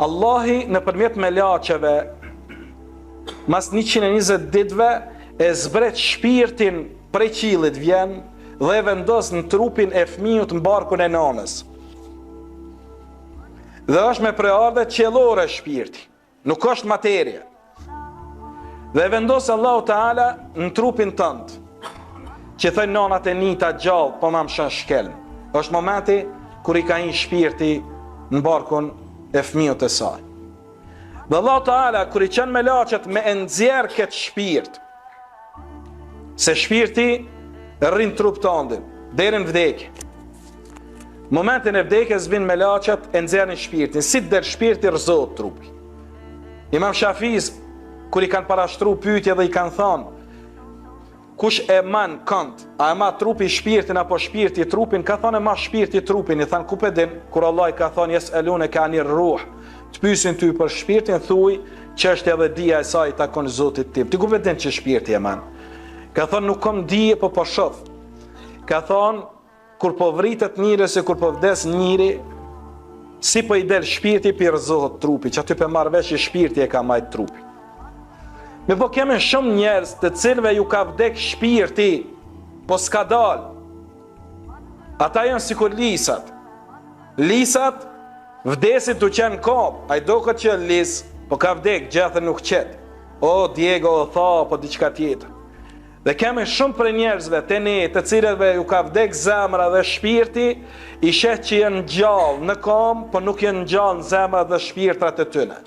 Allahi në përmjet me laqeve mas 120 ditve e zbret shpirtin prej qilit vjen dhe vendos në trupin e fëmijut në barkun e nanës. Dhe është me preardhe qellore shpirti, nuk është materie. Dhe vendos Allahu Teala në trupin tënd, që thënë nanat e nita gjallë, po ma më shën shkelm. Është momenti kur i ka hin shpirti në barkun e fëmijut e saj. Dhe Allahu Teala kur i qenë me laqet me nxjerr këtë shpirt, se shpirti rrin trup tëndin deri në vdekje. Momentin e vdekjes vin me laqet e nxjerrin shpirtin, si der shpirti rëzohet trupi. Imam Shafiz kur i kanë parashtruar pyetje dhe i kanë thënë kush e man kënd, a e ma trupi shpirtin apo shpirti trupin, ka thënë e ma shpirti trupin, i thanë ku pe din, kur Allah i ka thënë jes elune ka një ruh, të pyesin ty për shpirtin, thuj që është edhe dija e saj takon Zotit tim. Ti ku pe din që shpirti e man? Ka thënë nuk kom dije po po shoh. Ka thënë kur po vritet njëri se kur po vdes njëri, si po i del shpirti pi rëzohet trupi, që aty pe marrë vesh që shpirti e ka majt trupi. Me po keme shumë njerëz të cilve ju ka vdek shpirti, po s'ka dal. Ata janë sikur lisat. Lisat vdesit të qenë kop, a i do këtë që lis, po ka vdek gjathë nuk qetë. O, Diego o tha, po diqka tjetër. Dhe keme shumë për njerëzve të ne, të cilve ju ka vdek zemra dhe shpirti, i shet që janë gjallë në kom, po nuk janë gjallë në zemra dhe shpirtrat e tyne.